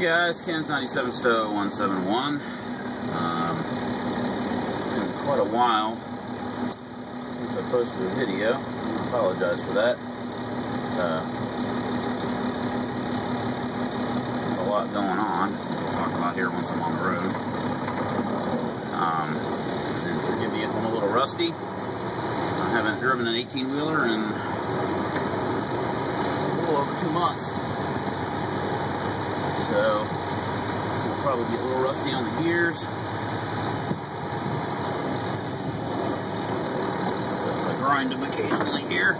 Hey guys, Cans 97 Stowe 171. Been quite a while since I posted a video. I apologize for that. There's a lot going on. We'll talk about here once I'm on the road. So forgive me if I'm a little rusty. I haven't driven an 18-wheeler in a little over 2 months. So, we'll probably get a little rusty on the gears. So, if I grind them occasionally here,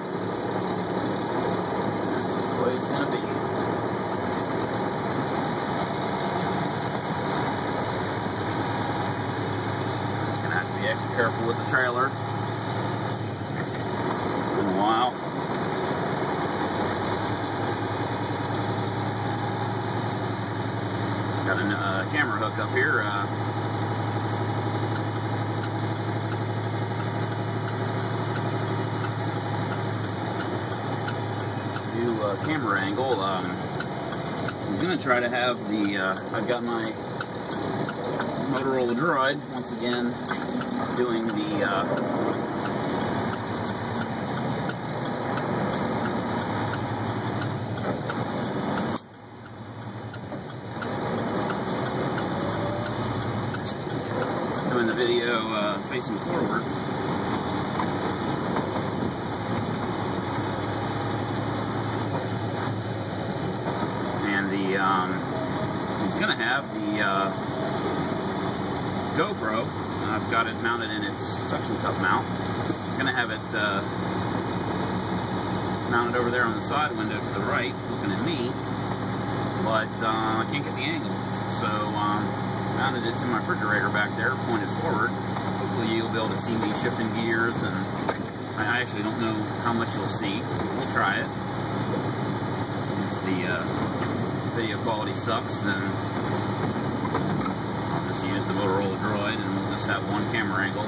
this is the way it's going to be. Just going to have to be extra careful with the trailer. It's been a while. Got a camera hook up here. New camera angle. I'm going to try to have the, I've got my Motorola Droid, once again, doing the, the video facing forward. And the he's gonna have the GoPro. I've got it mounted in its suction cup mount. I'm gonna have it mounted over there on the side window to the right, looking at me, but I can't get the angle. So mounted it to my refrigerator back there, pointed forward. Hopefully you'll be able to see me shifting gears, and I actually don't know how much you'll see. We'll try it. If the video quality sucks, then I'll just use the Motorola Droid and we'll just have one camera angle.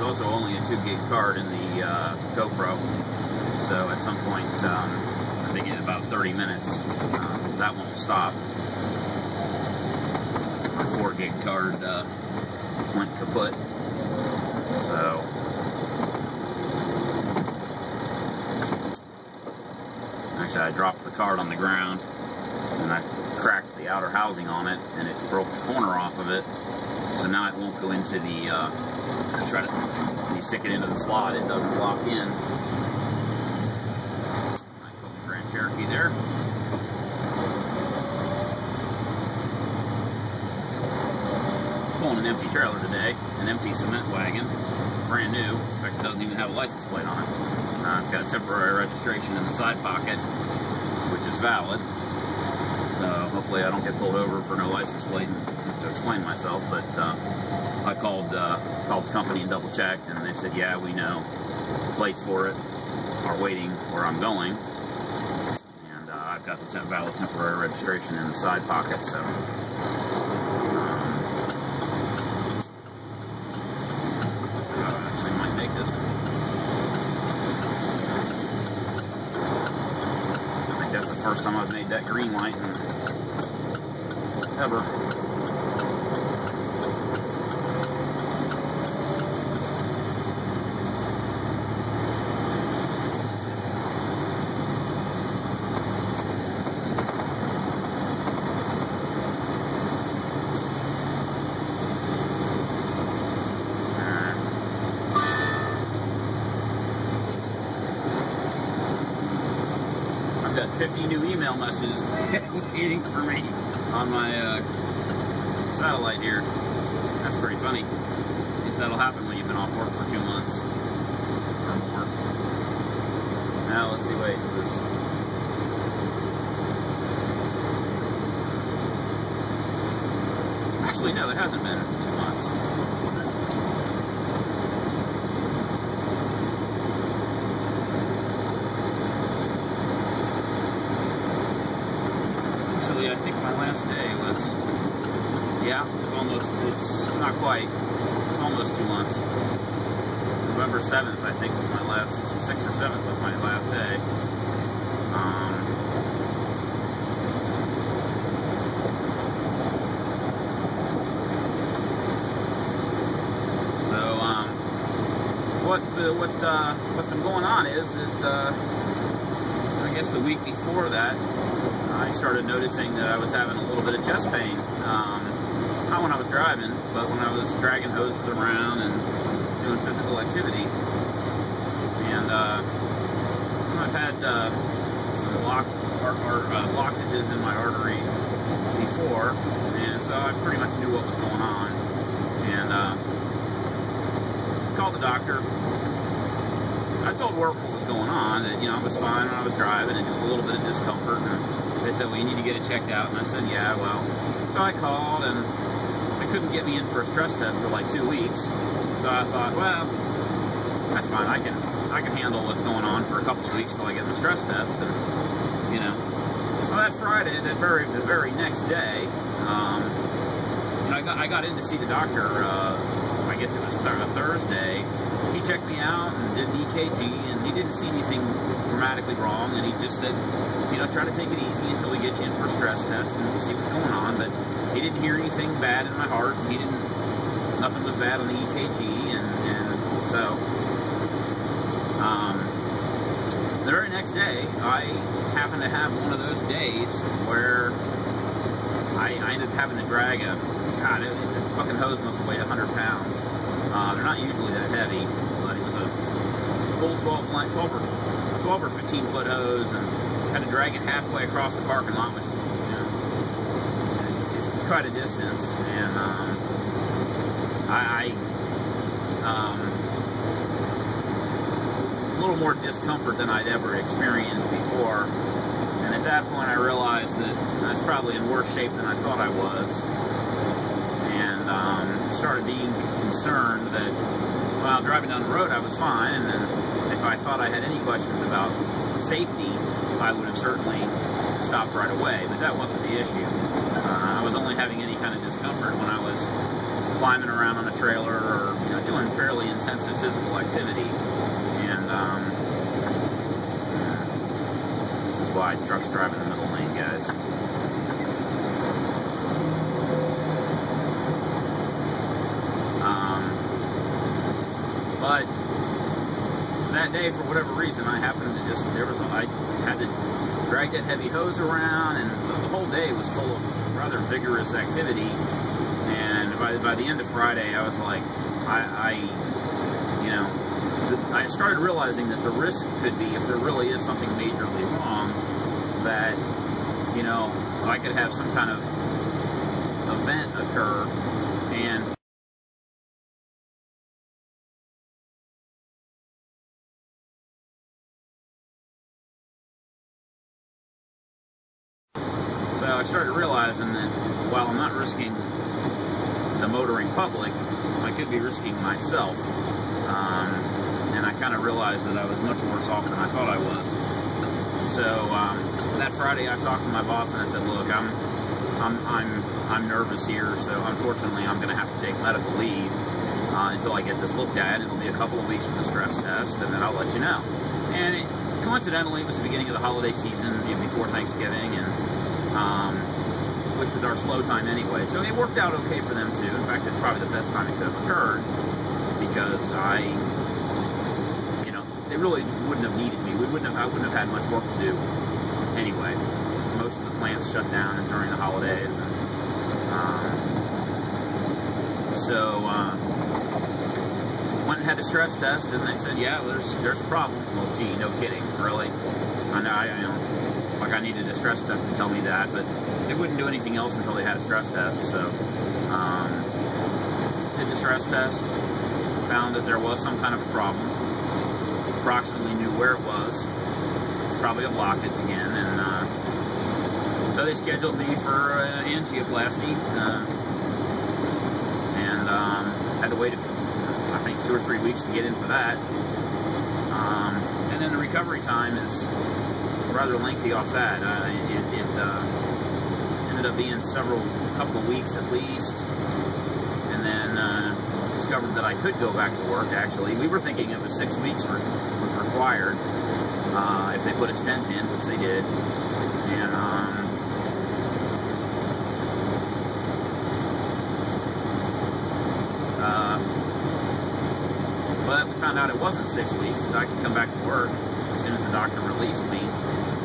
Also only a 2 gig card in the GoPro, so at some point, I think in about 30 minutes, that won't stop. My 4 gig card went kaput, so actually I dropped the card on the ground and I cracked the outer housing on it and it broke the corner off of it, so now it won't go into the when you stick it into the slot, it doesn't lock in. Nice little Grand Cherokee there. Pulling an empty trailer today, an empty cement wagon, brand new. In fact, it doesn't even have a license plate on it. It's got a temporary registration in the side pocket, which is valid. So hopefully I don't get pulled over for no license plate and have to explain myself, but I called the company and double checked, and they said, yeah, we know the plates for it are waiting where I'm going, and I've got the valid temporary registration in the side pocket, so actually might make this. I think that's the first time I've made that green light ever. Got 50 new email messages waiting for me on my satellite here. That's pretty funny. At least that'll happen when you've been off work for 2 months or more. Now let's see, wait, actually no, it hasn't been 2 months. not quite. It's almost 2 months. November 7th, I think, was my last, 6th or 7th was my last day. What's been going on is that, I guess the week before that, I started noticing that I was having a little bit of chest pain. Not when I was driving, but when I was dragging hoses around and doing physical activity. And I've had some blockages in my artery before, and so I pretty much knew what was going on. And called the doctor. I told work what was going on, that, you know, I was fine when I was driving and just a little bit of discomfort, and they said, well, you need to get it checked out, and I said, yeah, well, so I called, and they couldn't get me in for a stress test for like 2 weeks, so I thought, well, that's fine, I can handle what's going on for a couple of weeks till I get the stress test, and, you know, well, that Friday, the very next day, you know, I got in to see the doctor, I guess it was a Thursday. He checked me out and did an EKG, and he didn't see anything dramatically wrong, and he just said, you know, try to take it easy until we get you in for a stress test, and we'll see what's going on. But he didn't hear anything bad in my heart. Nothing was bad on the EKG, and so, the very next day, I happened to have one of those days where I ended up having to drag the fucking hose must have weighed 100 pounds. They're not usually that heavy, but it was a full 12 or 15 foot hose, and had to drag it halfway across the parking lot, which, you know, is quite a distance. And a little more discomfort than I'd ever experienced before. And at that point, I realized that I was probably in worse shape than I thought I was. Started being concerned that while driving down the road I was fine, and then if I thought I had any questions about safety, I would have certainly stopped right away, but that wasn't the issue. I was only having any kind of discomfort when I was climbing around on a trailer or, you know, doing fairly intensive physical activity. And this is why trucks drive in the middle lane, guys. But that day, for whatever reason, I happened to just, I had to drag that heavy hose around, and the whole day was full of rather vigorous activity. And by the end of Friday, I was like, you know, I started realizing that the risk could be, if there really is something majorly wrong, that, you know, I could have some kind of event occur, and so I started realizing that while I'm not risking the motoring public, I could be risking myself. And I kind of realized that I was much worse off than I thought I was. So that Friday, I talked to my boss and I said, "Look, I'm nervous here, so unfortunately, I'm going to have to take medical leave until I get this looked at. It'll be a couple of weeks for the stress test, and then I'll let you know." And coincidentally, it was the beginning of the holiday season, before Thanksgiving, and which is our slow time anyway. So it worked out okay for them too. In fact, it's probably the best time it could have occurred, because you know, they really wouldn't have needed me. I wouldn't have had much work to do anyway. Most of the plants shut down during the holidays, and so went and had the stress test, and they said, "Yeah, well, there's a problem." Well, gee, no kidding, really? I know, like I needed a stress test to tell me that, but they wouldn't do anything else until they had a stress test. So did the stress test, found that there was some kind of a problem. Approximately knew where it was. It's probably a blockage again, and so they scheduled me for angioplasty, and had to wait, I think, 2 or 3 weeks to get in for that. And then the recovery time is rather lengthy off that. It ended up being a couple of weeks at least, and then discovered that I could go back to work, actually. We were thinking it was 6 weeks was required if they put a stent in, which they did. And but we found out it wasn't 6 weeks, that I could come back to work as soon as the doctor released me.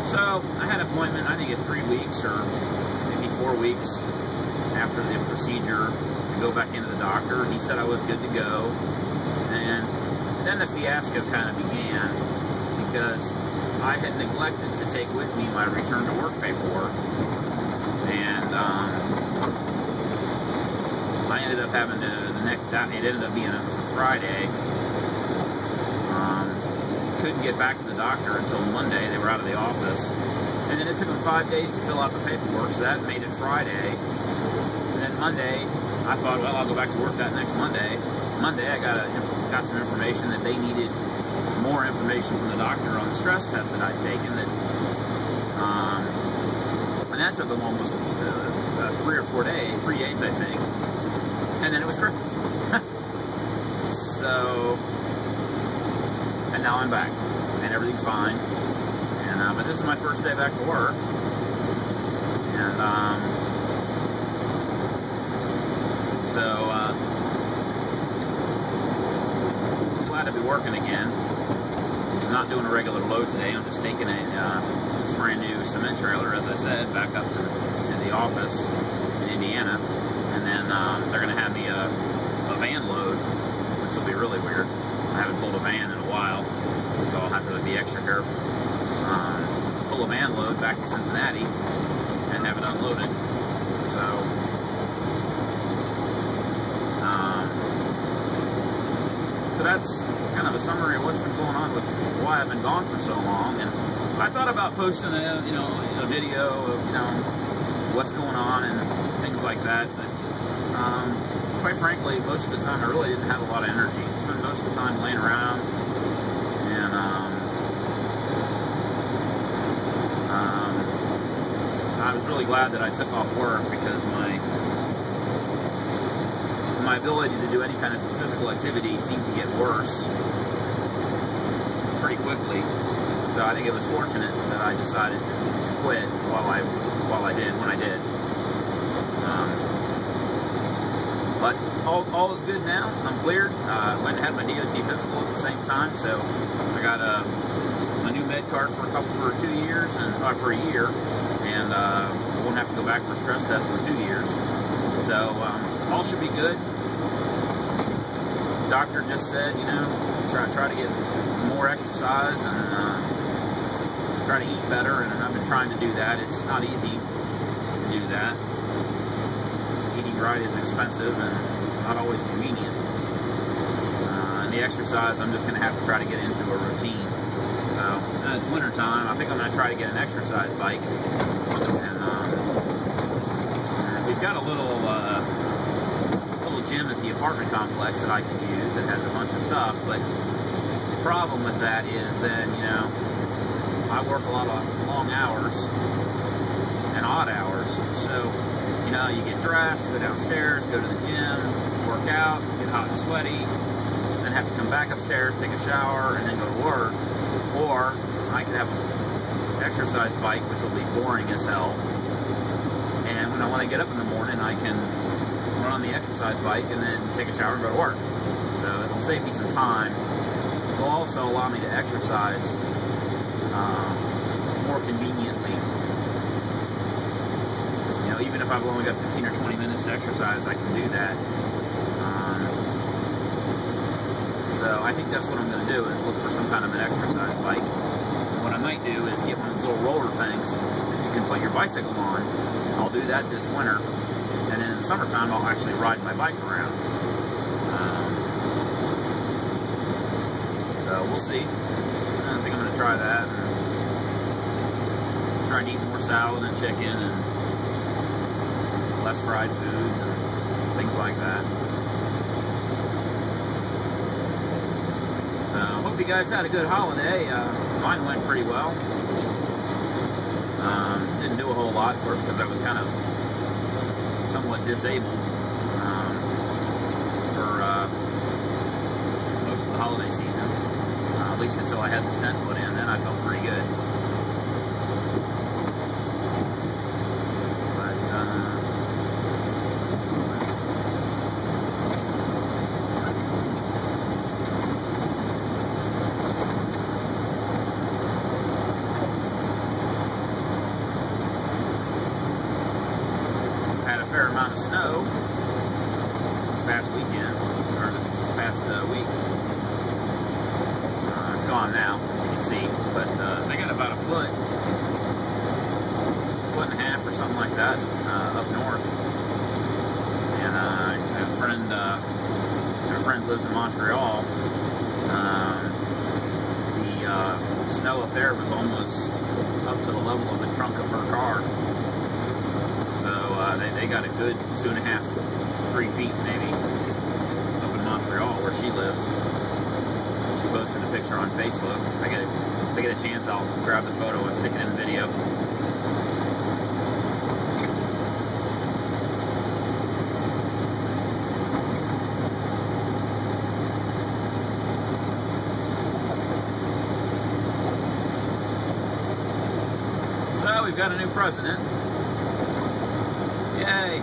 So I had an appointment, I think it's 3 weeks or maybe 4 weeks after the procedure to go back into the doctor. He said I was good to go. And then the fiasco kind of began because I had neglected to take with me my return to work paperwork. And I ended up having to, it ended up being a Friday. Couldn't get back to the doctor until Monday. They were out of the office. And then it took them 5 days to fill out the paperwork, so that made it Friday. And then Monday, I thought, well, I'll go back to work that next Monday. Monday, I got some information that they needed more information from the doctor on the stress test that I'd taken. And that took them almost 3 or 4 days, 3 days, I think. And then it was Christmas. So, and now I'm back, and everything's fine. And but this is my first day back to work, and so glad to be working again. I'm not doing a regular load today. I'm just taking this brand new cement trailer, as I said, back up to the office in Indiana, and then they're going to have me a van load, which will be really weird. I haven't pulled a van in a while, so I'll have to be extra careful. Pull a van load back to Cincinnati and have it unloaded. So that's kind of a summary of what's been going on with why I've been gone for so long. And I thought about posting a video of what's going on and things like that, but quite frankly, most of the time I really didn't have a lot of energy. I spent most of the time laying around, and I was really glad that I took off work because my ability to do any kind of physical activity seemed to get worse pretty quickly. So I think it was fortunate that I decided to quit when I did. But all is good now. I'm cleared. Went and had my DOT physical at the same time, so I got a new med card for a 2 years and for a year, and I won't have to go back for a stress test for 2 years. So all should be good. The doctor just said, try to get more exercise and try to eat better, and I've been trying to do that. It's not easy to do that. Eating right is expensive and not always convenient. And the exercise, I'm just going to have to try to get into a routine. So it's winter time. I think I'm going to try to get an exercise bike. And we've got a little gym at the apartment complex that I can use that has a bunch of stuff. But the problem with that is then, I work a lot of long hours and odd hours. So you get dressed, go downstairs, go to the gym, work out, get hot and sweaty, then have to come back upstairs, take a shower, and then go to work. Or I could have an exercise bike, which will be boring as hell. And when I want to get up in the morning, I can run on the exercise bike and then take a shower and go to work. So it'll save me some time. It will also allow me to exercise more conveniently. Even if I've only got 15 or 20 minutes to exercise, I can do that. So I think that's what I'm going to do, is look for some kind of an exercise bike. What I might do is get one of those little roller things that you can put your bicycle on. I'll do that this winter, and then in the summertime I'll actually ride my bike around. So we'll see. I think I'm going to try that. Try and eat more salad and chicken and less fried foods and things like that. So, hope you guys had a good holiday. Mine went pretty well. Didn't do a whole lot, of course, because I was kind of somewhat disabled for had the stent put in, then I felt pretty good. Had a fair amount of snow this past weekend, or this past week. It's gone now, as you can see, but they got about a foot and a half or something like that up north. And I have a friend lives in Montreal. The snow up there was almost up to the level of the trunk of her car. They got a good 2.5, 3 feet maybe up in Montreal where she lives. She posted a picture on Facebook. If I get a chance, I'll grab the photo and stick it in the video. So we've got a new president. Yay!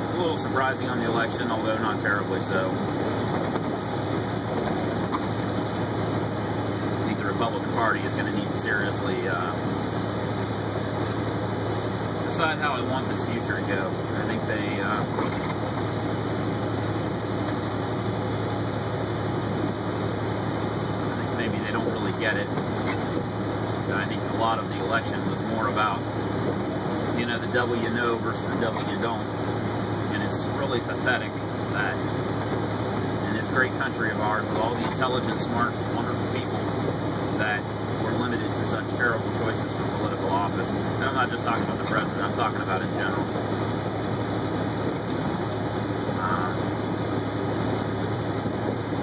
A little surprising on the election, although not terribly so. I think the Republican Party is going to need to seriously decide how it wants its future to go. I think maybe they don't really get it. I think a lot of the election was more about, you know, the devil you know versus the devil you don't. And it's really pathetic that in this great country of ours, with all the intelligent, smart, wonderful people, that we're limited to such terrible choices for political office. And I'm not just talking about the president, I'm talking about in general.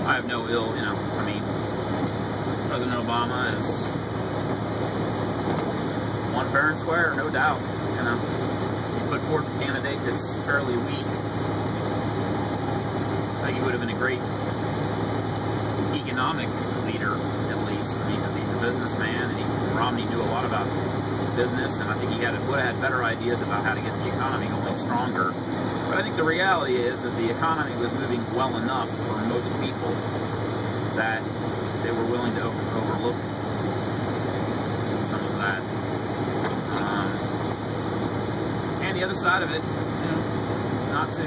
I have no ill, you know, I mean, President Obama is one fair and square, no doubt. You know, he put forth a candidate that's fairly weak. I think he would have been a great economic leader, at least. I mean, he's a businessman, and Romney knew a lot about business, and I think he would have had better ideas about how to get the economy going stronger. But I think the reality is that the economy was moving well enough for most people that they were willing to overlook some of that. And the other side of it, you know, not to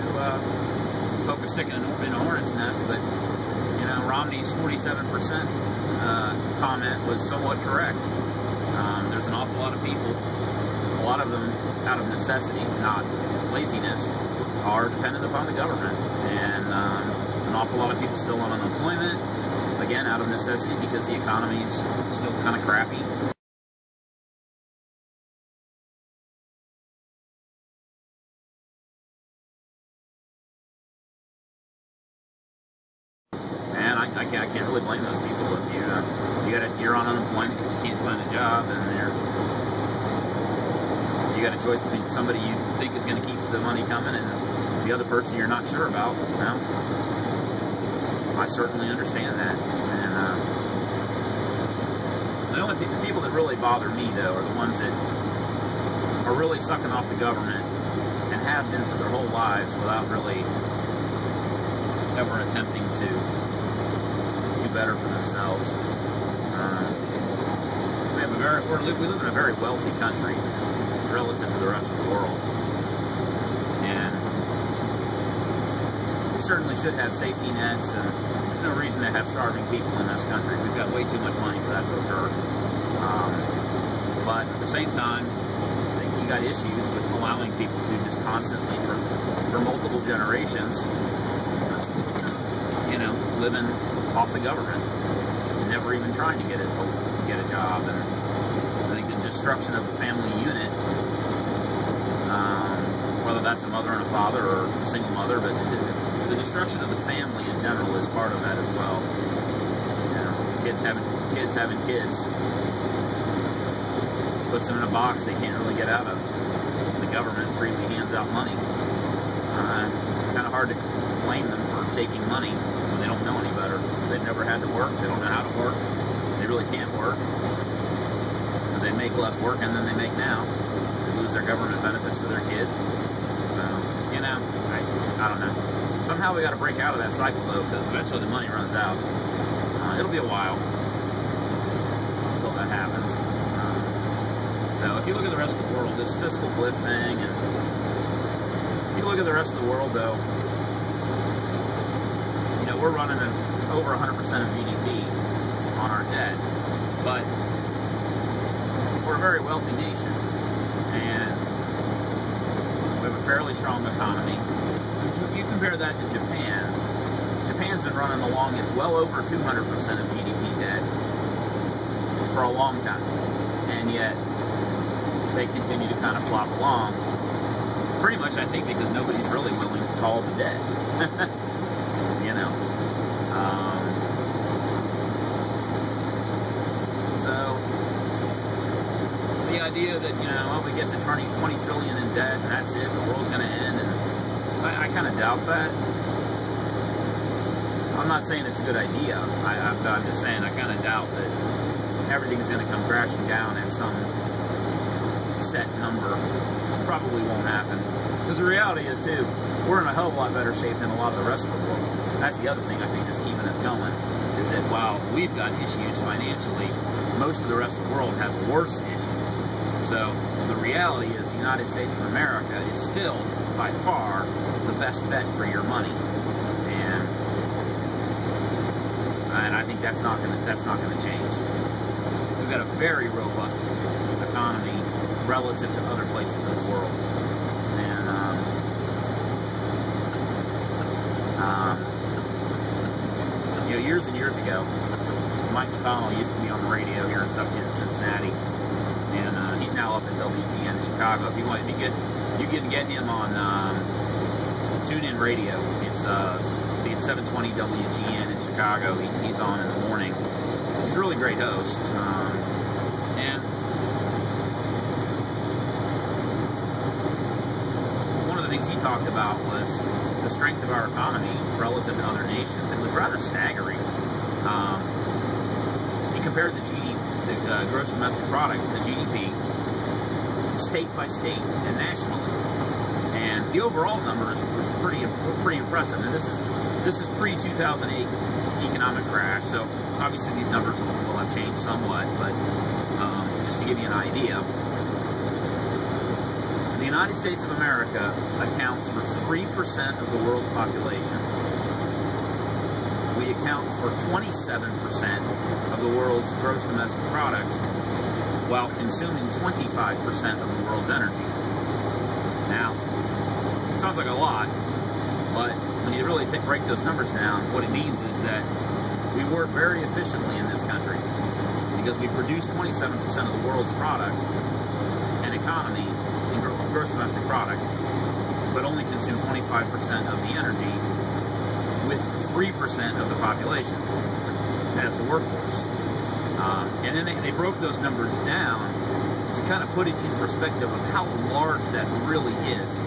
poke a stick in a hornet's nest, but, you know, Romney's 47% comment was somewhat correct. There's an awful lot of people, a lot of them out of necessity, not laziness, are dependent upon the government. And there's an awful lot of people still on unemployment, again, out of necessity because the economy's still kind of crappy. And I can't really blame those people. If you're on unemployment because you can't find a job, and you got a choice between somebody you think is going to keep the money coming and the other person you're not sure about. Well, I certainly understand that. And the only people that really bother me, though, are the ones that are really sucking off the government and have been for their whole lives without really ever attempting to do better for themselves. We live in a very wealthy country relative to the rest of the world, and we certainly should have safety nets, and there's no reason to have starving people in this country. We've got way too much money for that to occur. But at the same time, I think you got issues with allowing people to just constantly, for multiple generations, you know, living off the government, never even trying to get a job. And I think the destruction of the family unit, whether that's a mother and a father or a single mother, but the destruction of the family in general is part of that as well. You know, kids having kids puts them in a box they can't really get out of. The government freely hands out money. It's kind of hard to blame them for taking money when they don't they've never had to work. They don't know how to work. They really can't work. Because they make less working than they make now. They lose their government benefits for their kids. So, you know, I don't know. Somehow we got to break out of that cycle, though, because eventually the money runs out. It'll be a while until that happens. So if you look at the rest of the world, this fiscal cliff thing, and if you look at the rest of the world, though, you know, we're running over 100% of GDP on our debt, but we're a very wealthy nation, and we have a fairly strong economy. You compare that to Japan. Japan's been running along at well over 200% of GDP debt for a long time, and yet they continue to kind of flop along. Pretty much, I think, because nobody's really willing to call the debt. You know. So the idea that, you know, well, we get to 20 trillion in debt and that's it, the world's going to end, and I kind of doubt that. I'm not saying it's a good idea. I'm just saying I kind of doubt that everything's going to come crashing down at some set number. Probably won't happen. Because the reality is, too, we're in a hell of a lot better shape than a lot of the rest of the world. That's the other thing I think that's keeping us going, is that while we've got issues financially, most of the rest of the world has worse issues. So the reality is the United States of America is still, by far, the best bet for your money. And I think that's not going to change. We've got a very robust economy relative to other places in the world. And you know, years and years ago, Mike McConnell used to be on the radio here in Cincinnati, and he's now up at WGN in Chicago. If you want, you can get him on TuneIn Radio. It's 720 WGN in Chicago. He's on in the morning. He's a really great host. And one of the things he talked about was the strength of our economy relative to other nations. It was rather staggering. He compared the gross domestic product, the GDP, state by state and nationally. And the overall numbers were pretty impressive. And this is pre-2008 economic crash, so obviously these numbers will have changed somewhat, but just to give you an idea, the United States of America accounts for 3% of the world's population. We account for 27% of the world's gross domestic product, while consuming 25% of the world's energy. Now, it sounds like a lot, but when you really break those numbers down, what it means is that we work very efficiently in this country because we produce 27% of the world's product and economy in gross domestic product, but only consume 25% of the energy with 3% of the population as the workforce. And then they broke those numbers down to kind of put it in perspective of how large that really is.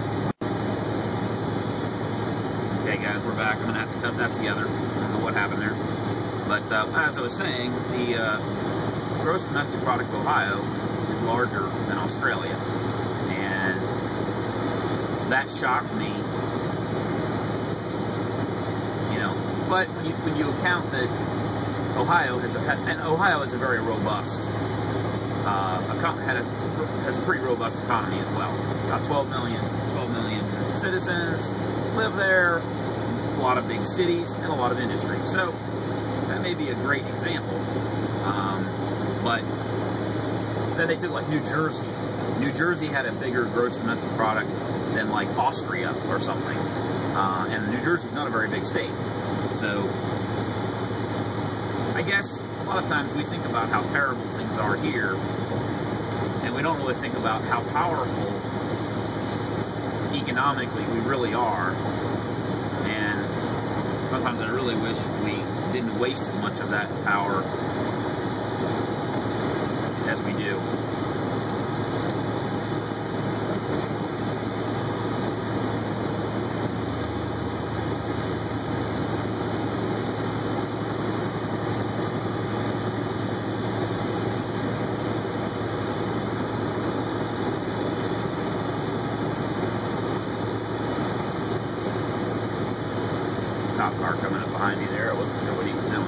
Okay, guys, we're back. I'm going to have to cut that together. I don't know what happened there. But as I was saying, the gross domestic product of Ohio is larger than Australia. And that shocked me. You know, but when you account that Ohio has a very robust, has a pretty robust economy as well. About 12 million citizens live there, a lot of big cities, and a lot of industry. So that may be a great example. But then they took like New Jersey. New Jersey had a bigger gross domestic product than like Austria or something. And New Jersey's not a very big state. So I guess a lot of times we think about how terrible things are here, and we don't really think about how powerful economically we really are. And sometimes I really wish we didn't waste as much of that power as we do. cop car coming up behind me there. I wasn't sure what he was doing.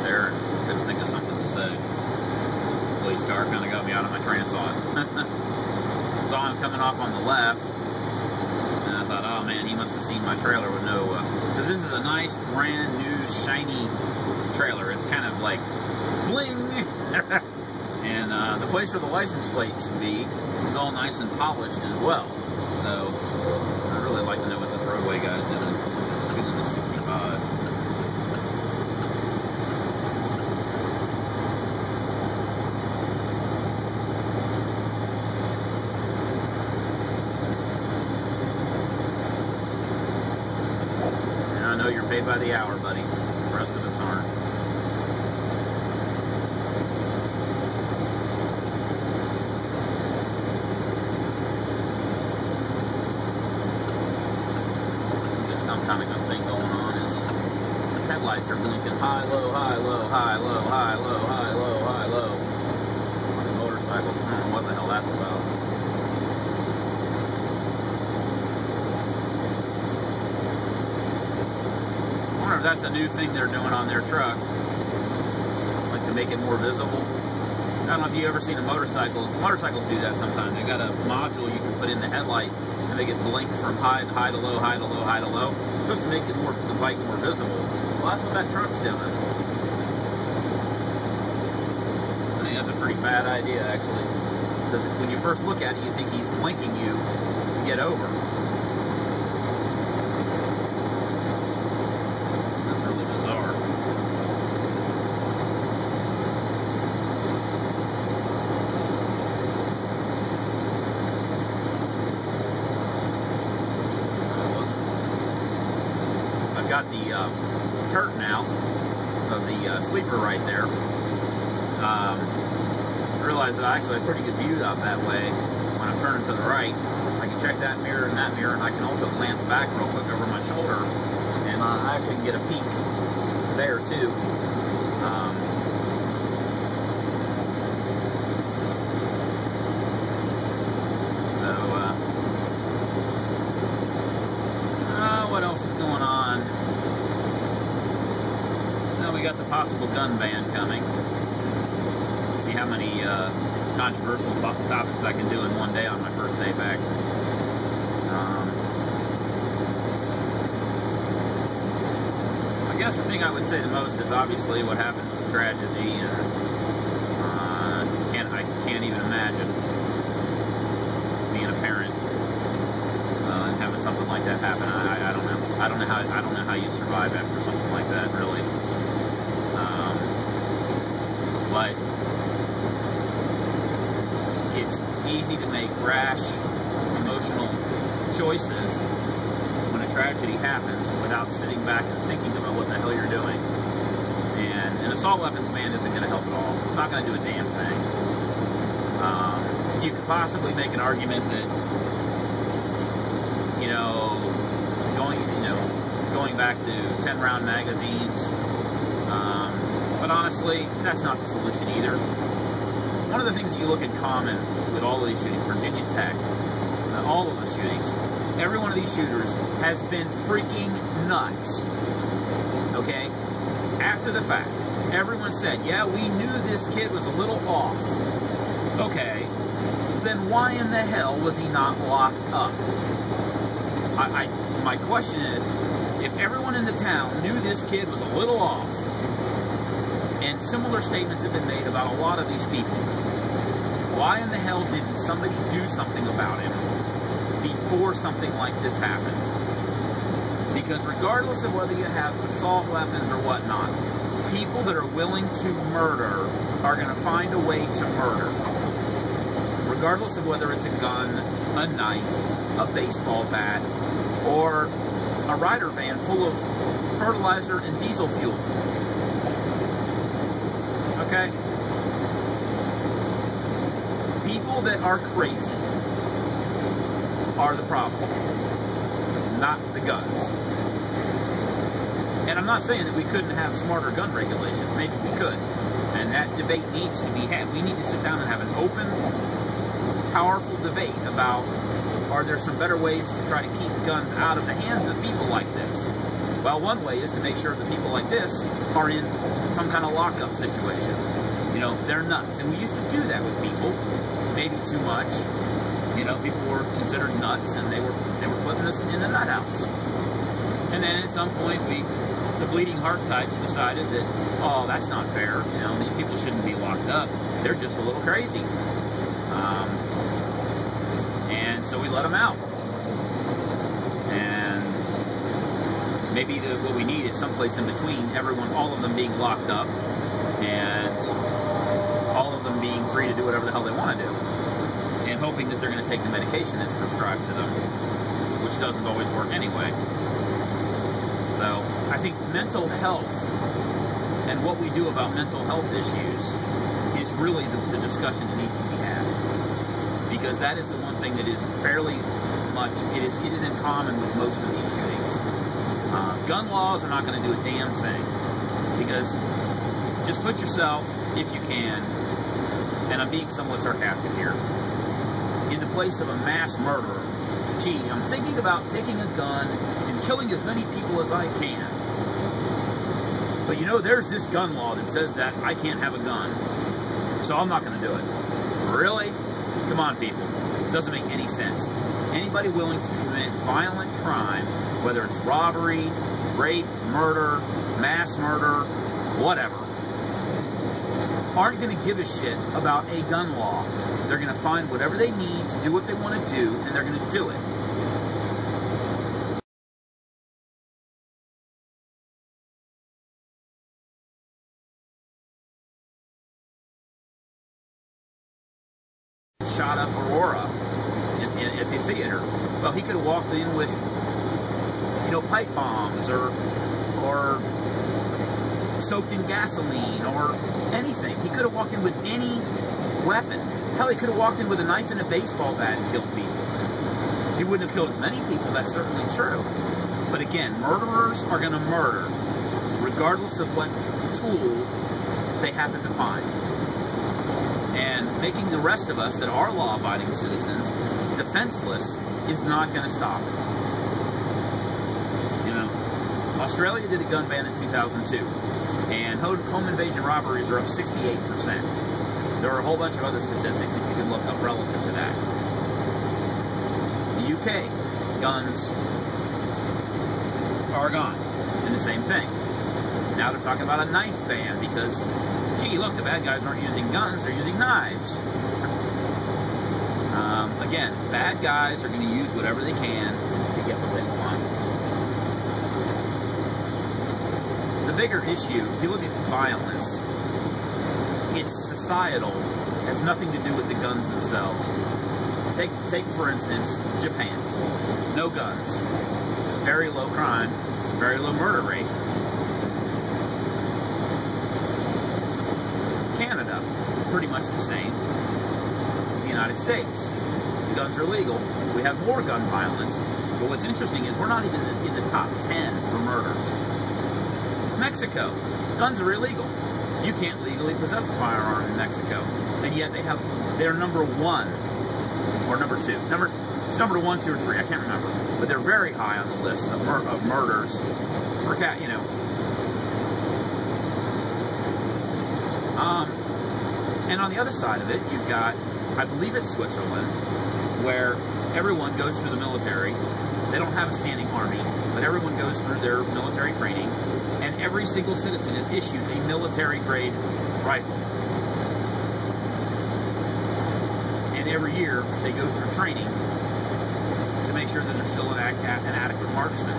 There and couldn't think of something to say. Police car kind of got me out of my train of thought. Saw him coming off on the left, and I thought, oh man, he must have seen my trailer with no, because this is a nice, brand new, shiny trailer. It's kind of like bling, and the place where the license plate should be is all nice and polished as well. So I'd really like to know what this roadway guy is doing. Doing the 65. I know you're paid by the hour, buddy. The rest of us aren't. Get some kind of good thing going on. His headlights are blinking high, low, high, low, high, low, high, low, high, low, high, low. On the motorcycles, I don't know what the hell that's about. That's a new thing they're doing on their truck, like to make it more visible. I don't know if you've ever seen motorcycles do that sometimes. They got a module you can put in the headlight to make it blink from high to low, high to low, high to low. It's supposed to make it more, the bike more visible. Well, that's what that truck's doing. I think that's a pretty bad idea, actually, because when you first look at it, you think he's blinking you to get over. Got the curtain out of the sleeper right there. I realized that I actually have a pretty good view out that way when I'm turning to the right. I can check that mirror, and I can also glance back real quick over my shoulder, and I actually can get a peek there too. What else is going on? Now we got the possible gun ban coming. See how many controversial topics I can do in one day on my first day back. I guess the thing I would say the most is obviously what happened was a tragedy, and I can't even imagine being a parent and having something like that happen. I don't know. I don't know how you survive after something like that, really. But it's easy to make rash, emotional choices when a tragedy happens without sitting back and thinking about what the hell you're doing. And an assault weapons ban isn't going to help at all. It's not going to do a damn thing. You could possibly make an argument that, going back to 10-round magazines. But honestly, that's not the solution either. One of the things that you look in common with all of these shootings, Virginia Tech, all of the shootings, every one of these shooters has been freaking nuts. Okay? After the fact, everyone said, yeah, we knew this kid was a little off. Okay, then why in the hell was he not locked up? My question is, if everyone in the town knew this kid was a little off, and similar statements have been made about a lot of these people, why in the hell didn't somebody do something about him before something like this happened? Because regardless of whether you have assault weapons or whatnot, people that are willing to murder are going to find a way to murder. Regardless of whether it's a gun, a knife, a baseball bat, or a Ryder van full of fertilizer and diesel fuel. Okay? People that are crazy are the problem, not the guns. And I'm not saying that we couldn't have smarter gun regulations. Maybe we could. And that debate needs to be had. We need to sit down and have an open, powerful debate about, are there some better ways to try to keep guns out of the hands of people like this? Well, one way is to make sure that people like this are in some kind of lockup situation. They're nuts. And we used to do that with people. Maybe too much. People were considered nuts, and they were putting us in the nut house. And then at some point, the bleeding heart types decided that, oh, that's not fair. These people shouldn't be locked up. They're just a little crazy. And so we let them out. And maybe what we need is someplace in between, all of them being locked up, and all of them being free to do whatever the hell they want to do. And hoping that they're going to take the medication that's prescribed to them, which doesn't always work anyway. So, I think mental health and what we do about mental health issues is really the discussion that needs to be had. Because that is the one thing that is fairly much, it is in common with most of these shootings. Gun laws are not going to do a damn thing. Because just put yourself, if you can, and I'm being somewhat sarcastic here, in the place of a mass murderer. Gee, I'm thinking about taking a gun and killing as many people as I can. But there's this gun law that says that I can't have a gun. So I'm not going to do it. Really? Come on, people. It doesn't make any sense. Anybody willing to commit violent crime, whether it's robbery, rape, murder, mass murder, whatever, aren't going to give a shit about a gun law. They're going to find whatever they need to do what they want to do, and they're going to do it. Shot up Aurora at the theater. Well, he could have walked in with, pipe bombs or soaked in gasoline or anything. He could have walked in with any weapon. Hell, he could have walked in with a knife and a baseball bat and killed people. He wouldn't have killed as many people, that's certainly true. But again, murderers are going to murder, regardless of what tool they happen to find. And making the rest of us that are law-abiding citizens defenseless is not going to stop it. Australia did a gun ban in 2002, and home invasion robberies are up 68%. There are a whole bunch of other statistics that you can look up relative to that. The UK, guns are gone, and the same thing. Now they're talking about a knife ban because, gee, look, the bad guys aren't using guns, they're using knives. Again, bad guys are going to use whatever they can to get what they want. The bigger issue, if you look at violence, it's societal. It has nothing to do with the guns themselves. Take for instance, Japan. No guns. very low crime, very low murder rate. Canada, pretty much the same. The United States, guns are legal. We have more gun violence. But what's interesting is we're not even in the top 10 for murders. Mexico, guns are illegal. You can't legally possess a firearm in Mexico. And yet they're number 1 or number 2. It's number 1, 2, or 3. I can't remember. But they're very high on the list of murders per cat, you know. And on the other side of it, you've got, I believe it's Switzerland, where everyone goes through the military. They don't have a standing army, but everyone goes through their military training, and every single citizen is issued a military-grade rifle. And every year, they go through training to make sure that they're still an adequate marksman.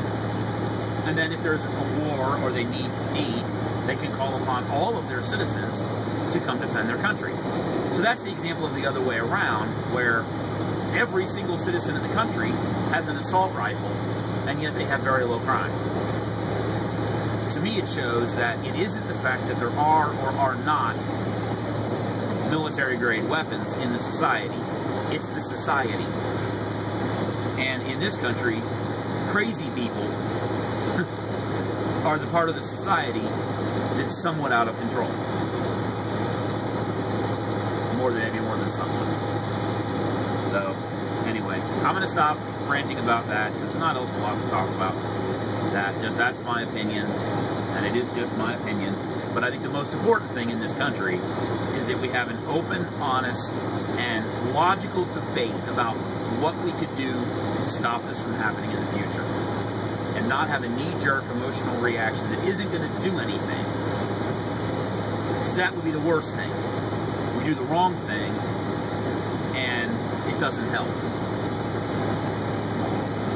And then if there's a war or they need aid, they can call upon all of their citizens to come defend their country. So that's the example of the other way around, where every single citizen in the country has an assault rifle, and yet they have very low crime. To me, it shows that it isn't the fact that there are or are not military-grade weapons in the society. It's the society. And in this country, crazy people are the part of the society that's somewhat out of control. Maybe more than someone. So, anyway, I'm going to stop ranting about that, because there's not else a lot to talk about. That's my opinion, and it is just my opinion. But I think the most important thing in this country is that we have an open, honest, and logical debate about what we could do to stop this from happening in the future. And not have a knee-jerk emotional reaction that isn't going to do anything. So that would be the worst thing. We do the wrong thing, and it doesn't help.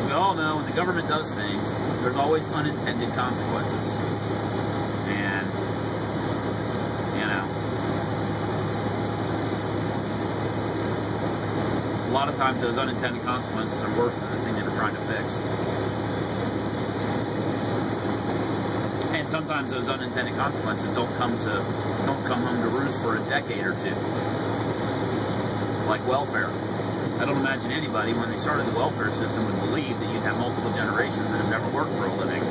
We all know when the government does things, there's always unintended consequences. And, you know, a lot of times those unintended consequences are worse than the thing they were trying to fix. And sometimes those unintended consequences don't come home to roost for a decade or two. Like welfare. I don't imagine anybody, when they started the welfare system, would believe that you'd have multiple generations that have never worked for a living.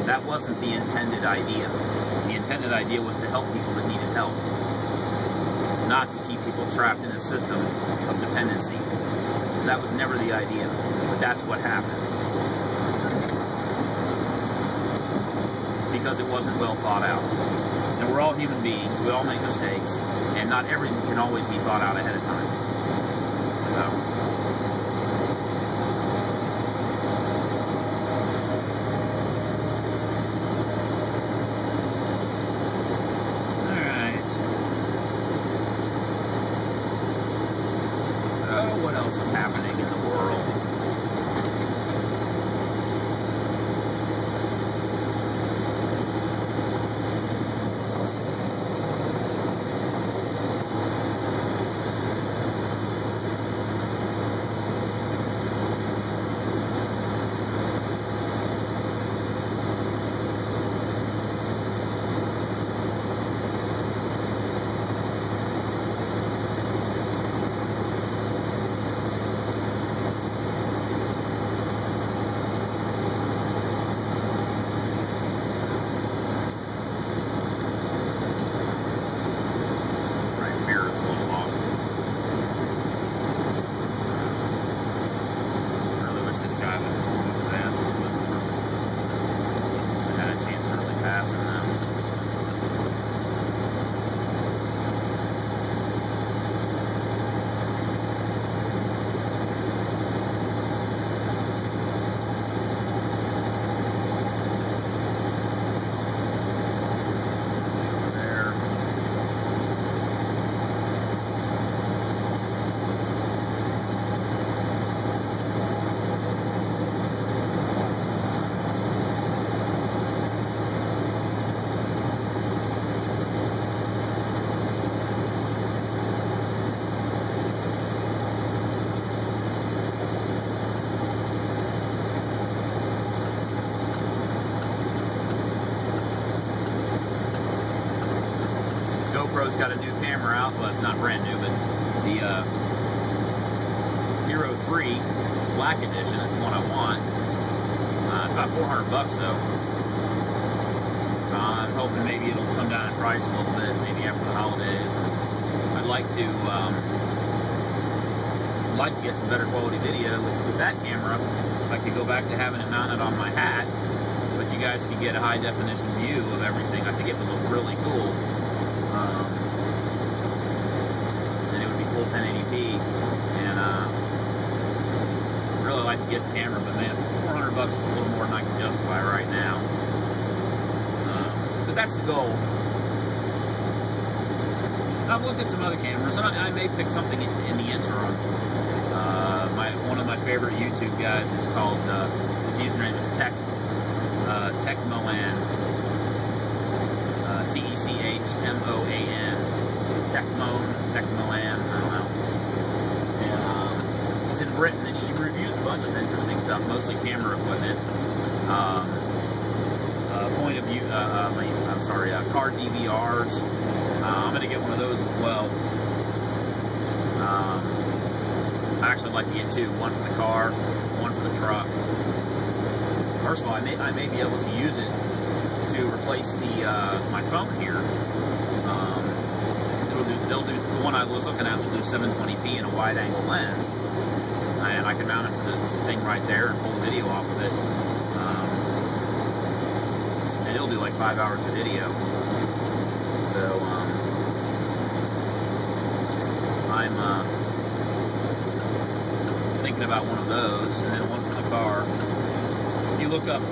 That wasn't the intended idea. The intended idea was to help people that needed help. Not to keep people trapped in a system of dependency. That was never the idea. But that's what happened. Because it wasn't well thought out. And we're all human beings, we all make mistakes, and not everything can always be thought out ahead of time. So. Alright. So, what else is happening in the world? GoPro's got a new camera out. Well, it's not brand new, but the Hero 3 Black Edition is the one I want. It's about $400 though. So I'm hoping maybe it'll come down in price a little bit, maybe after the holidays. I'd like to get some better quality video with that camera. I could go back to having it mounted on my hat, but you guys could get a high definition view of everything. I think it would look really cool. And it would be full 1080p. And I'd really like to get the camera, but man, $400 is a little more than I can justify right now. But that's the goal. I've looked at some other cameras, and I may pick something in the interim. One of my favorite YouTube guys is called, his username is Techmoan, Techmoan, Techmoan, I don't know. And he's in Britain, and he reviews a bunch of interesting stuff, mostly camera equipment. Point of view, car DVRs. I'm going to get one of those as well. I actually like to get two, one for the car, one for the truck. First of all, I may be able to use it to replace my phone here. The one I was looking at will do 720p in a wide-angle lens, and I can mount it to the thing right there and pull the video off of it. And it'll do like 5 hours of video. So I'm thinking about one of those, and then one for the car. If you look up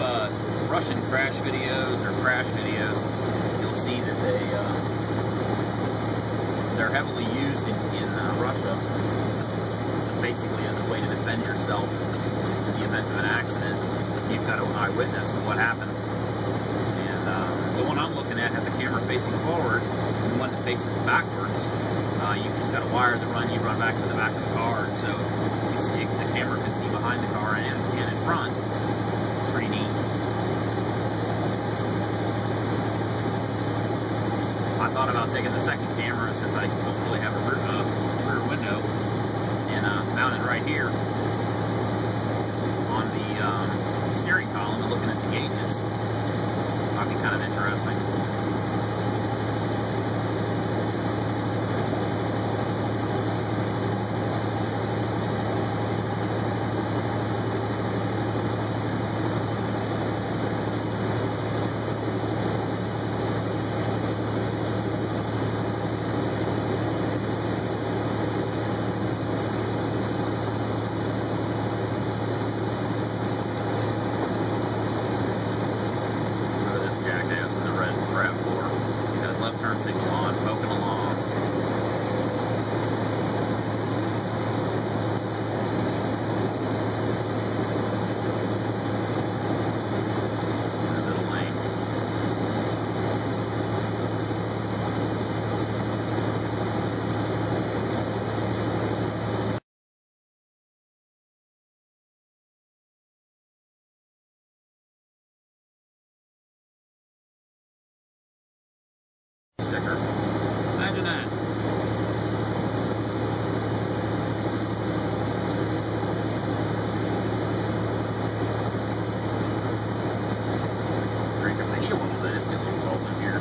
Russian crash videos or crash videos, you'll see that they're heavily used in Russia, basically as a way to defend yourself in the event of an accident. You've got an eyewitness of what happened. And the one I'm looking at has a camera facing forward, and one that faces backwards. It's got a wire that you run back to the back of the car, and so the camera can see behind the car and in front. It's pretty neat. I thought about taking the second camera, since I don't really have a rear window, and mount it right here on the steering column and looking at the gauges. Might be kind of interesting. Turn signal on, poking along. In the middle lane. Sticker. Imagine that. Drink up the heat a little bit. It's getting a little cold in here.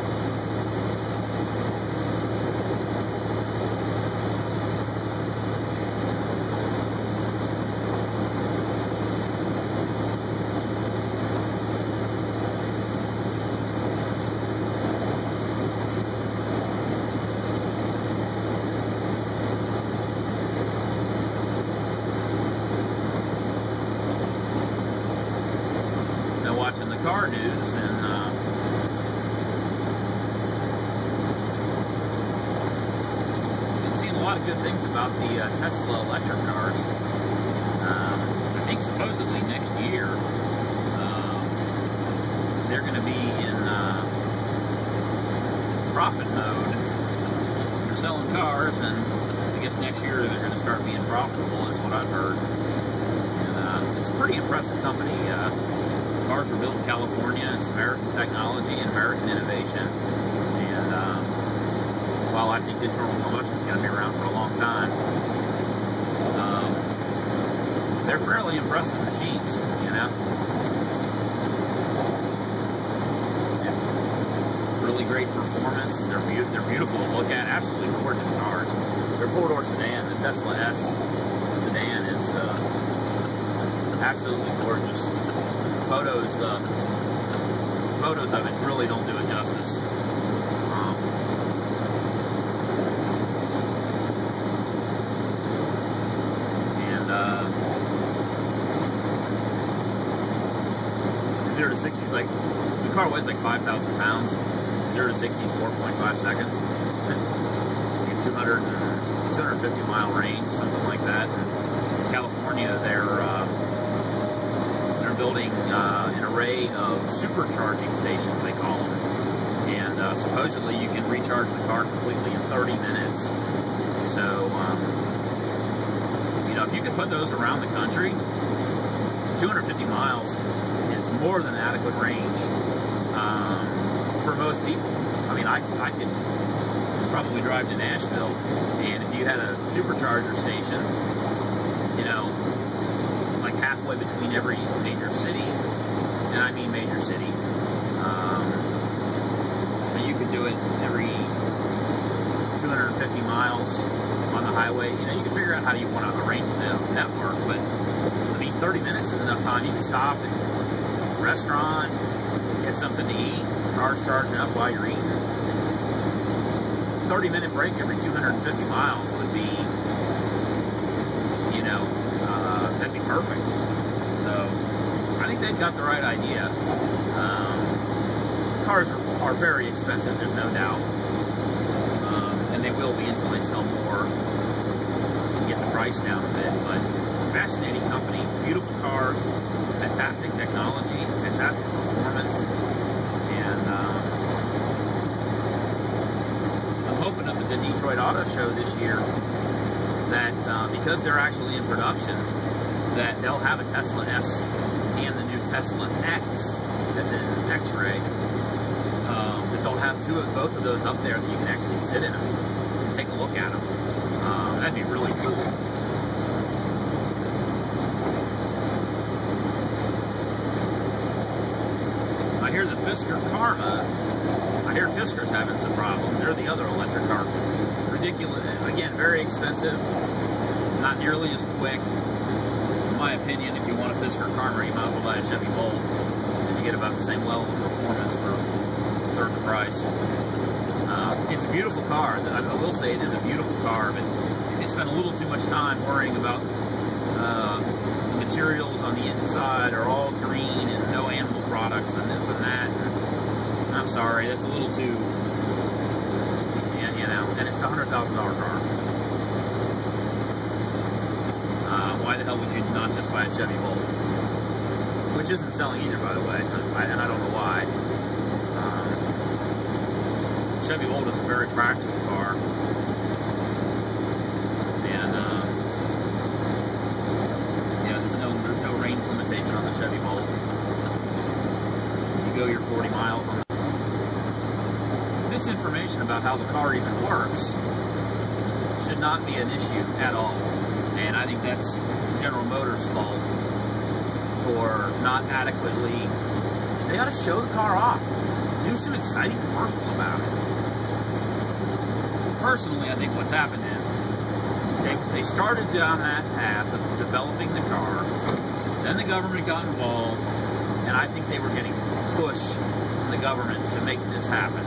Watching the car news, and been seeing a lot of good things about the Tesla electric cars. I think supposedly next year they're going to be in profit mode. They're selling cars, and I guess next year they're going to start being profitable, is what I've heard. And it's a pretty impressive company. Cars are built in California. It's American technology and American innovation. And while I think internal combustion is going to be around for a long time, they're fairly impressive machines, you know. Yeah. Really great performance. They're beautiful to look at. Absolutely gorgeous cars. They're four-door sedan. The Tesla S sedan is absolutely gorgeous. Photos of it really don't do it justice. And 0 to 60 is like, the car weighs like 5,000 pounds. 0 to 60 is 4.5 seconds. And 250 mile range, something like that. In California, they're building an array of supercharging stations, they call them. And supposedly you can recharge the car completely in 30 minutes. So, you know, if you could put those around the country, 250 miles is more than adequate range for most people. I mean, I could probably drive to Nashville, and if you had a supercharger station, you know, like halfway between every major city, and I mean major city, you could do it every 250 miles on the highway. You know, you can figure out how you want to arrange the network, but I mean, 30 minutes is enough time. You can stop at a restaurant, get something to eat, car's charging up while you're eating. 30-minute break every 250 miles would be, you know, that'd be perfect. So, I think they've got the right idea. Cars are very expensive, there's no doubt. And they will be until they sell more and get the price down a bit. But fascinating company, beautiful cars, fantastic technology, fantastic performance. And I'm hoping up at the Detroit Auto Show this year that because they're actually in production, that they'll have a Tesla S and the new Tesla X, as in X-Ray, that they'll have both of those up there that you can actually sit in them and take a look at them. That'd be really cool. I hear the Fisker Karma, I hear Fisker's having some problems. They're the other electric car. Ridiculous, again, very expensive, not nearly as quick. In my opinion, if you want a Fisker Karma, you might as well buy a Chevy Bolt, and you get about the same level of performance for a third the price. It's a beautiful car. I will say it is a beautiful car, but they spend a little too much time worrying about the materials on the inside are all green and no animal products and this and that. And I'm sorry, that's a little too, you know, and it's a $100,000 car. Why the hell would you not just buy a Chevy Bolt? Which isn't selling either, by the way, and I don't know why. Chevy Bolt is a very practical car, and yeah, there's no range limitation on the Chevy Bolt. You go your 40 miles on it. Misinformation about how the car even works should not be an issue at all, and I think that's General Motors' fault for not adequately. They ought to show the car off, do some exciting commercial about it. Personally, I think what's happened is they started down that path of developing the car, then the government got involved, and I think they were getting pushed from the government to make this happen,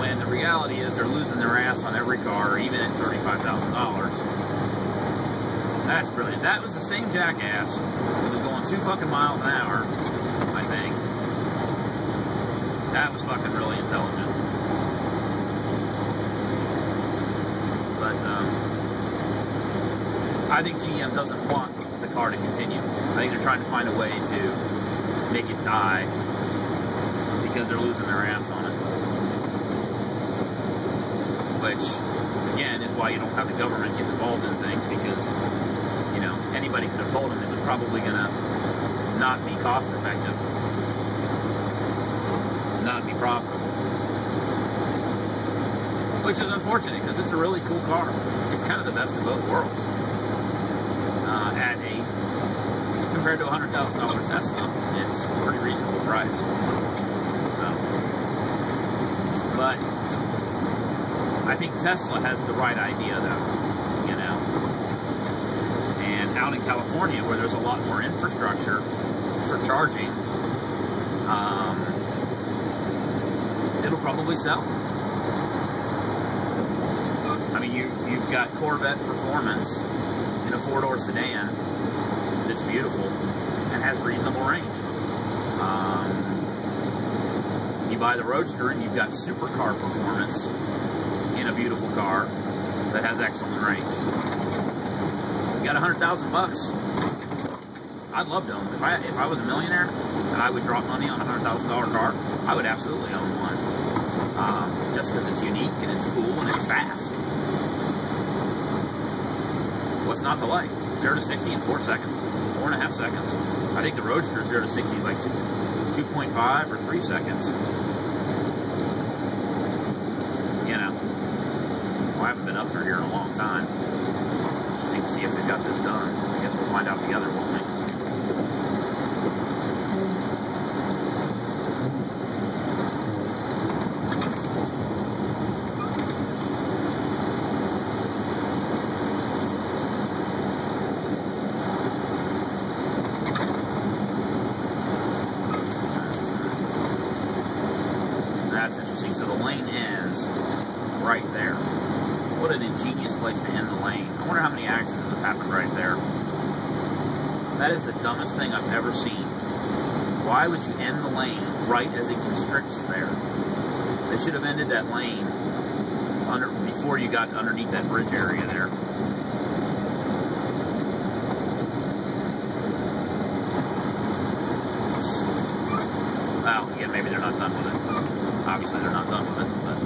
when the reality is they're losing their ass on every car, even at $35,000. That's brilliant. That was the same jackass that was going 2 fucking miles an hour, I think. That was fucking really intelligent. But, I think GM doesn't want the car to continue. I think they're trying to find a way to make it die because they're losing their ass on it. Which, again, is why you don't have the government get involved in things, because, you know, anybody could have told them it was probably going to not be cost effective, not be profitable. which is unfortunate because it's a really cool car. It's kind of the best of both worlds. Compared to a $100,000 Tesla, it's a pretty reasonable price. So, but I think Tesla has the right idea, though, you know. And out in California, where there's a lot more infrastructure for charging, it'll probably sell. I mean, you've got Corvette performance in a four-door sedan that's beautiful and has reasonable range. You buy the Roadster and you've got supercar performance in a beautiful car that has excellent range. You got $100,000. I'd love to own. If I was a millionaire and I would drop money on a $100,000 car, I would absolutely own one. Just because it's unique and it's cool and it's fast. What's not to like? 0 to 60 in 4 seconds, 4.5 seconds. I think the Roadster 0 to 60 is like 2.5 or 3 seconds. You know, well, I haven't been up through here in a long time. Interesting to see if they've got this done. I guess we'll find out together, won't we? That's interesting. So the lane ends right there. What an ingenious place to end the lane. I wonder how many accidents have happened right there. That is the dumbest thing I've ever seen. Why would you end the lane right as it constricts there? They should have ended that lane before you got to underneath that bridge area there. Well, again, maybe they're not done with it. Obviously, they're not done with it, but...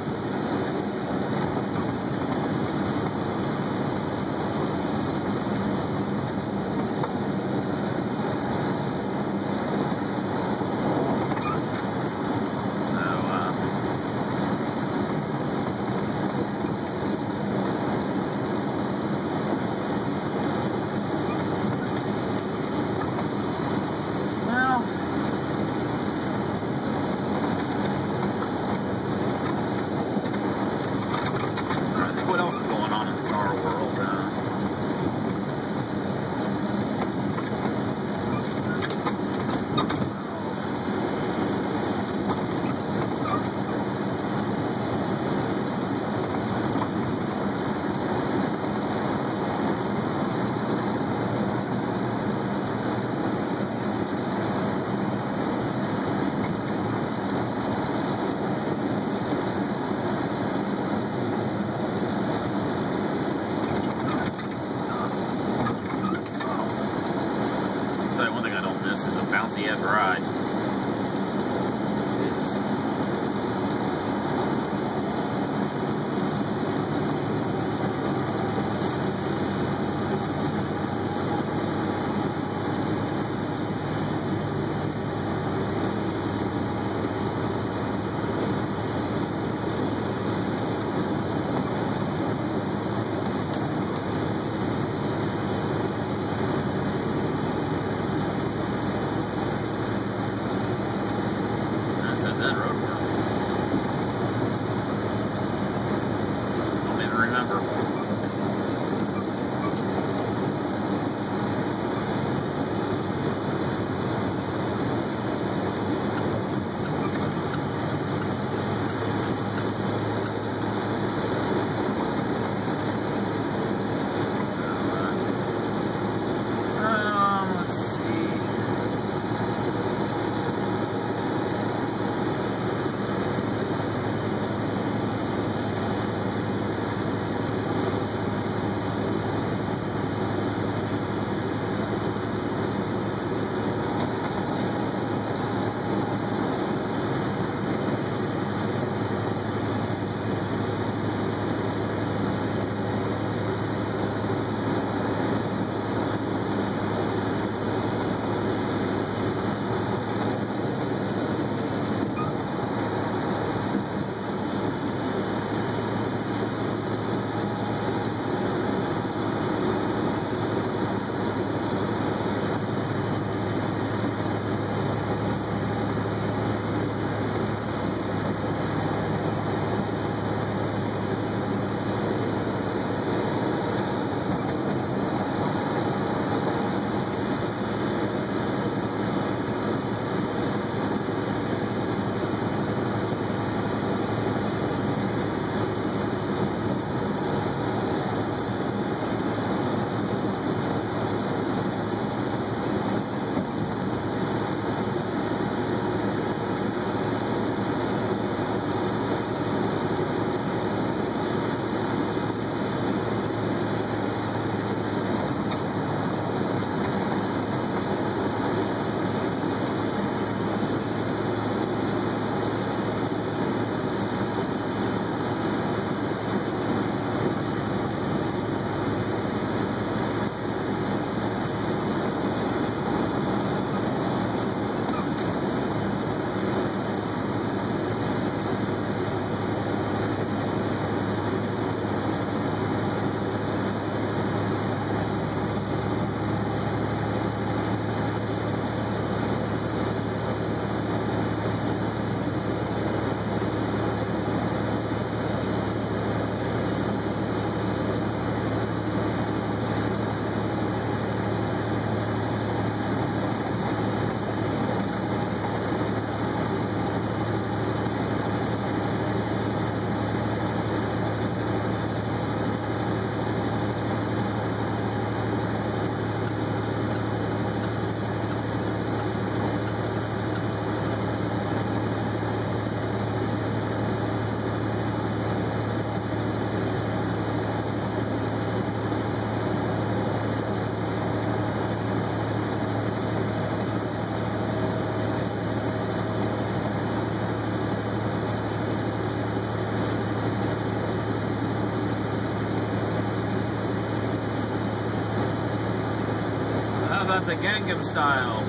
the Gangnam Style.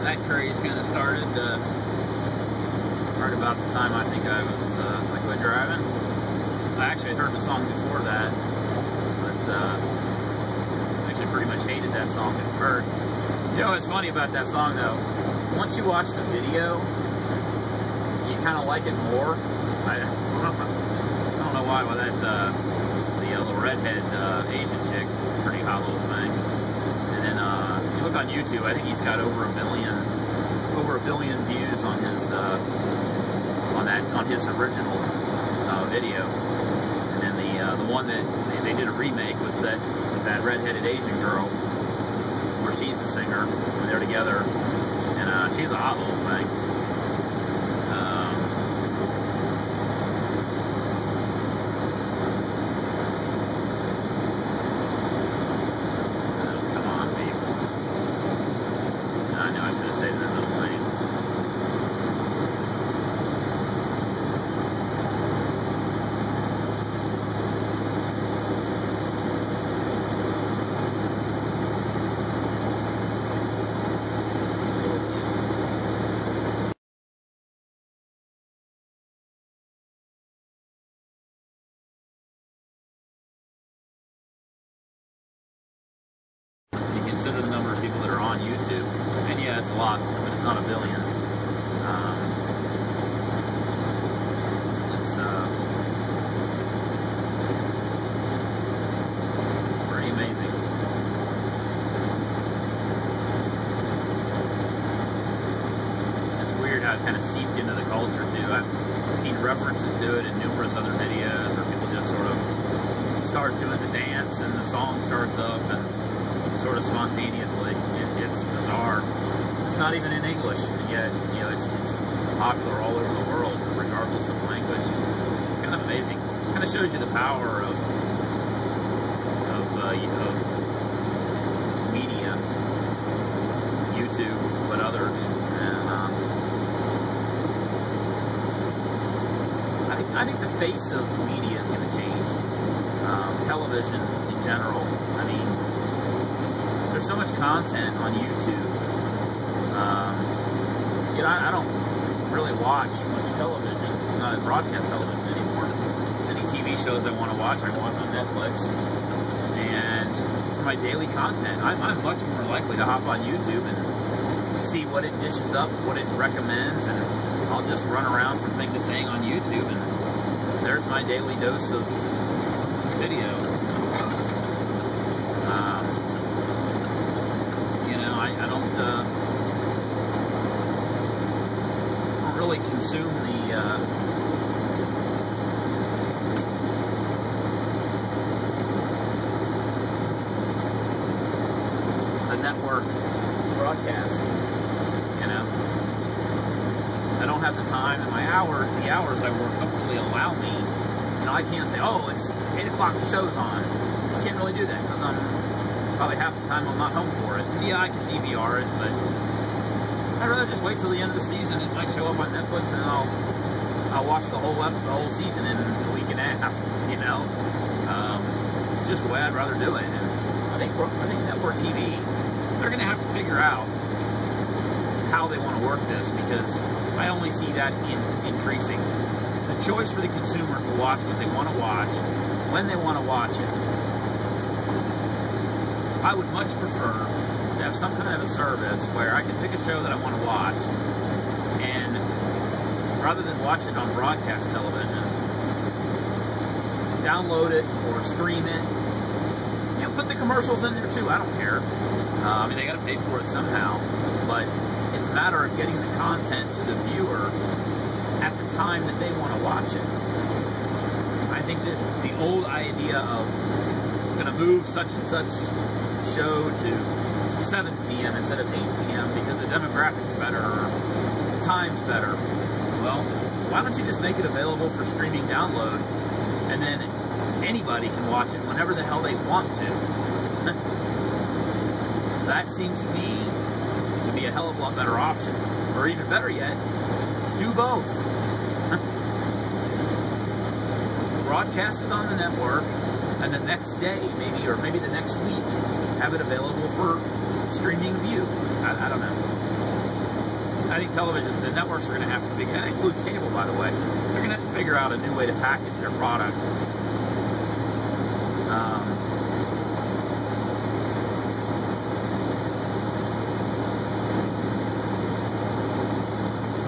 That craze kind of started right about the time I think I was I quit driving. I actually heard the song before that, but I actually pretty much hated that song at first. You know what's funny about that song though? Once you watch the video, you kind of like it more. I don't know why, but that the little redhead Asian chick's a pretty hot little thing. And then you look on YouTube, I think he's got over a billion views on his original video. And then the one that they did a remake with that redheaded Asian girl, where she's the singer, and they're together, and she's a hot little thing. Come on, babe. I know I should have stayed in that little lane. You consider the number of people that are on YouTube, and yeah, it's a lot, but it's not a billion. It's pretty amazing. It's weird how it kind of seeped into the culture too. I've seen references to it in numerous other videos where people just sort of start doing the dance and the song starts up and sort of spontaneously. It's bizarre. It's not even in English, and yet, you know, it's popular all over the world, regardless of language. It's kind of amazing. It kind of shows you the power of media, YouTube, but others. And I think the face of media is going to change. Television in general. I mean, there's so much content on YouTube. You know, I don't really watch much television, not broadcast television anymore. Any TV shows I want to watch, I watch on Netflix. And for my daily content, I'm much more likely to hop on YouTube and see what it dishes up, what it recommends, and I'll just run around from thing to thing on YouTube, and there's my daily dose of video. I don't really consume the network broadcast. You know, I don't have the time, and the hours I work don't really allow me. You know, I can't say, oh, it's 8 o'clock, the show's on. I can't really do that because probably half the time I'm not home for it. And yeah, I can DVR it, but I'd rather just wait till the end of the season. It might show up on Netflix, and I'll watch the whole season in a week and a half. You know, just the way I'd rather do it. And I think network TV, they're going to have to figure out how they want to work this, because I only see that increasing. The choice for the consumer to watch what they want to watch, when they want to watch it. I would much prefer to have some kind of a service where I can pick a show that I want to watch, and rather than watch it on broadcast television, download it or stream it. You know, put the commercials in there too, I don't care. I mean, they got to pay for it somehow, but it's a matter of getting the content to the viewer at the time that they want to watch it. I think that the old idea of going to move such and such show to 7 p.m. instead of 8 p.m. because the demographics better or the time's better. Well, why don't you just make it available for streaming download, and then anybody can watch it whenever the hell they want to. That seems to me to be a hell of a lot better option. Or even better yet, do both. Broadcast it on the network, and the next day, maybe, or maybe the next week, have it available for streaming view. I don't know. I think television, the networks are going to have to figure, and that includes cable, by the way, they're going to have to figure out a new way to package their product.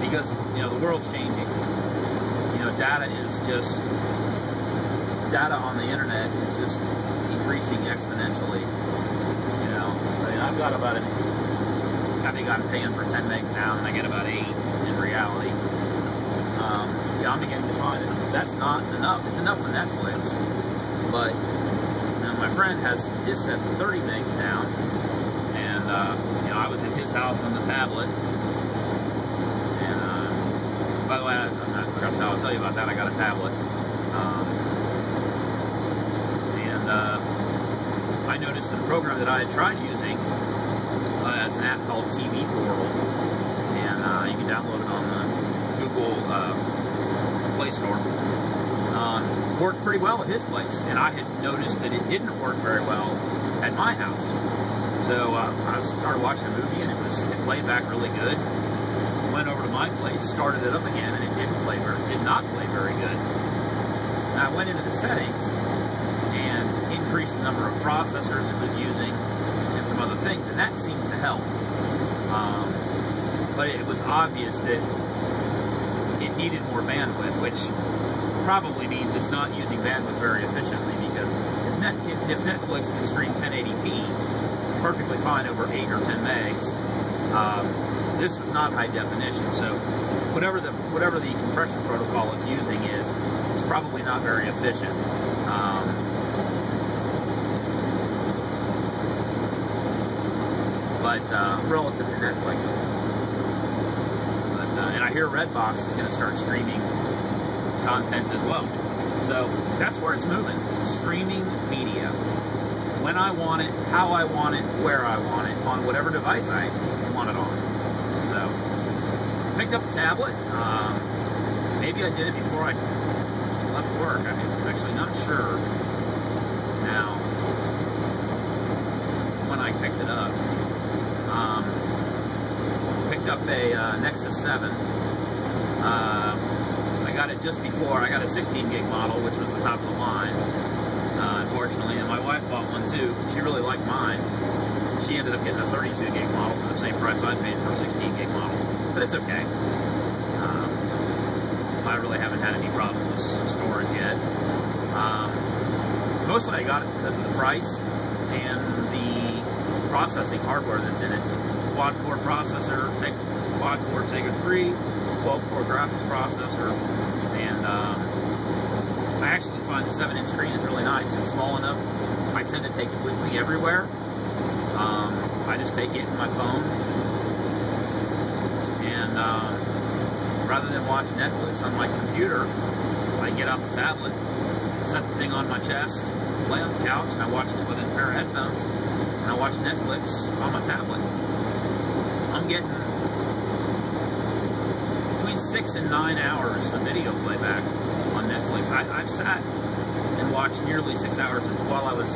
Because, you know, the world's changing. You know, data on the internet is just increasing exponentially. You know, I mean, I've got about I think I'm paying for 10 meg now, and I get about 8 in reality. Yeah, I'm beginning to find that that's not enough. It's enough for Netflix, but you know, my friend has just set 30 megs down, and you know, I was at his house on the tablet. And by the way, I forgot to tell you about that. I got a tablet, and I noticed that a program that I had tried using. It's an app called TV Portal, and you can download it on the Google Play Store. Worked pretty well at his place, and I had noticed that it didn't work very well at my house. So I started watching a movie, and it played back really good. Went over to my place, started it up again, and it did not play very good. And I went into the settings and increased the number of processors it was using, and some other things, and that seemed to help. But it was obvious that it needed more bandwidth, which probably means it's not using bandwidth very efficiently, because if Netflix can stream 1080p perfectly fine over 8 or 10 megs, this was not high definition, so whatever the compression protocol it's using is probably not very efficient. But relative to Netflix. But, and I hear Redbox is going to start streaming content as well. So that's where it's moving. Streaming media. When I want it, how I want it, where I want it, on whatever device I want it on. So, picked up a tablet. Maybe I did it before I left work. I'm actually not sure now when I picked it up. Picked up a Nexus 7. I got it just before. I got a 16 gig model, which was the top of the line, unfortunately, and my wife bought one too. She really liked mine. She ended up getting a 32 gig model for the same price I paid for a 16 gig model, but it's okay. I really haven't had any problems with storage yet. Mostly I got it because of the price and the processing hardware that's in it. Quad-core processor, quad-core Tegra 3, 12-core graphics processor, and I actually find the 7-inch screen is really nice. It's small enough. I tend to take it with me everywhere. I just take it in my phone, and rather than watch Netflix on my computer, I get out the tablet, set the thing on my chest, lay on the couch, and I watch it with a pair of headphones, and I watch Netflix on my tablet. I'm getting between 6 and 9 hours of video playback on Netflix. I've sat and watched nearly 6 hours while I was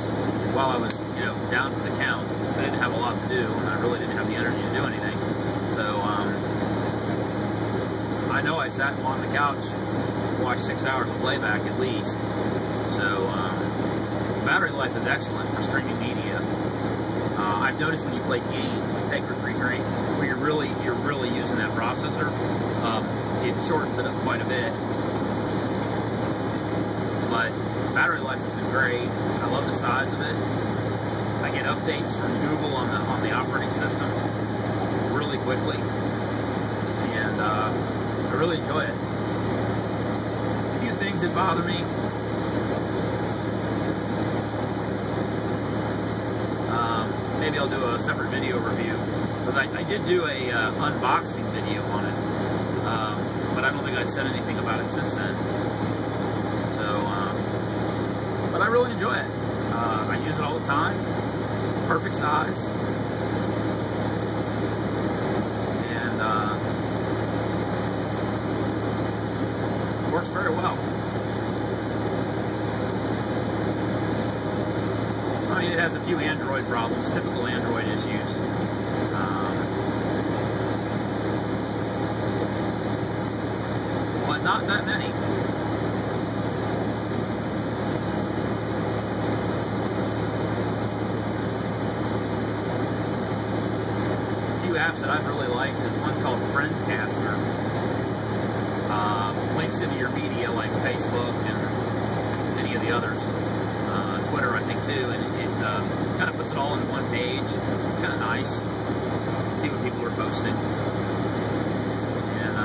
you know, down for the count. I didn't have a lot to do, and I really didn't have the energy to do anything. So I know I sat on the couch and watched 6 hours of playback at least. So battery life is excellent for streaming media. I've noticed when you play games, like Tegra 3 Green, where you're really using that processor, it shortens it up quite a bit. But battery life has been great. I love the size of it. I get updates from Google on the operating system really quickly, and I really enjoy it. A few things that bother me. Maybe I'll do a separate video review, because I did do a unboxing video on it, but I don't think I'd said anything about it since then. So, but I really enjoy it. I use it all the time. Perfect size, and works very well. has a few Android problems, typical Android issues. But not that many. Apps that I've really liked, and one's called Friendcaster. Links into your media like Facebook and any of the others. Twitter, I think, too, and it kind of puts it all in one page. It's kind of nice. See what people are posting. And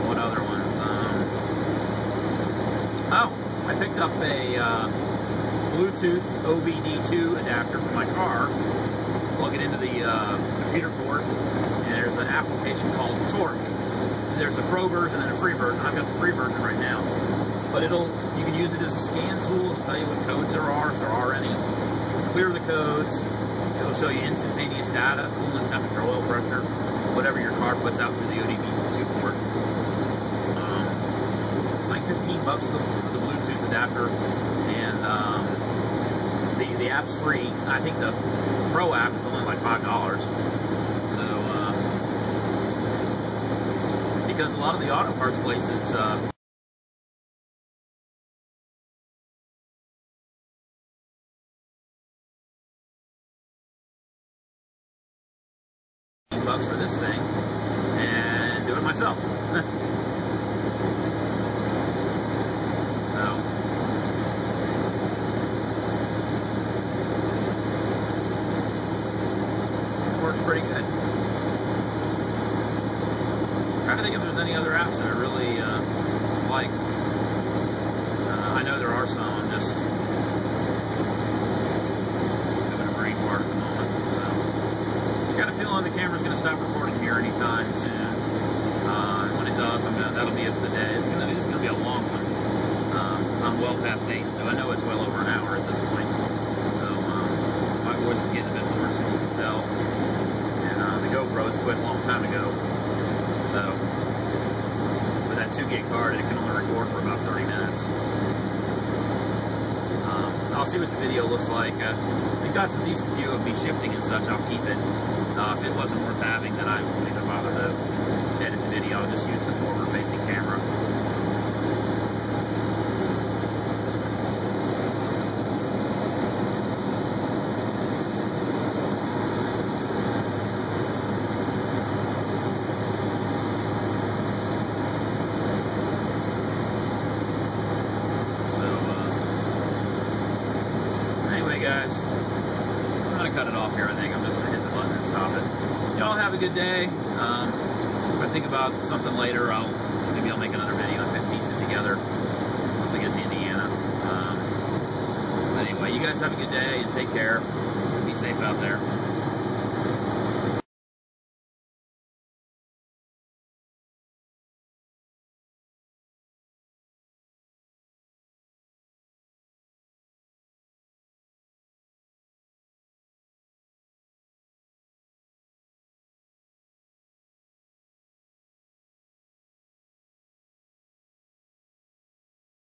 what other ones? Oh, I picked up a Bluetooth OBD2 adapter for my car. Plug it into the computer port, and there's an application called Torque. There's a pro version and a free version. I've got the free version right now. But you can use it as a scan tool. It'll tell you what codes there are, if there are any. Clear the codes. It'll show you instantaneous data, coolant temperature, oil pressure, whatever your car puts out through the OBD2 port. It's like $15 for the Bluetooth adapter, and the app's free. I think the Pro app is only like $5. So, because a lot of the auto parts places, $15 for this thing, and do it myself. Pretty good. I'm trying to think if there's any other apps that I really like. I know there are some. I'm just having a brain fart at the moment. So, I got a feeling the camera's going to stop recording here anytime soon. When it does, that'll be it for the day. It's going to be a long one. I'm well past 8, so I know it's well over an hour at this point. So, my voice is getting a bit hoarse, as you can tell. The GoPro's quit a long time ago, so with that 2 gig card, it can only record for about 30 minutes. I'll see what the video looks like. We've got some decent view of me shifting and such. I'll keep it. If it wasn't worth having, then I won't even bother to edit the video. I'll just use the forward-facing camera. Guys, I'm going to cut it off here. I think I'm just going to hit the button and stop it. Y'all have a good day. If I think about something later, maybe I'll make another video and piece it together once I get to Indiana. But anyway, you guys have a good day and take care. Be safe out there.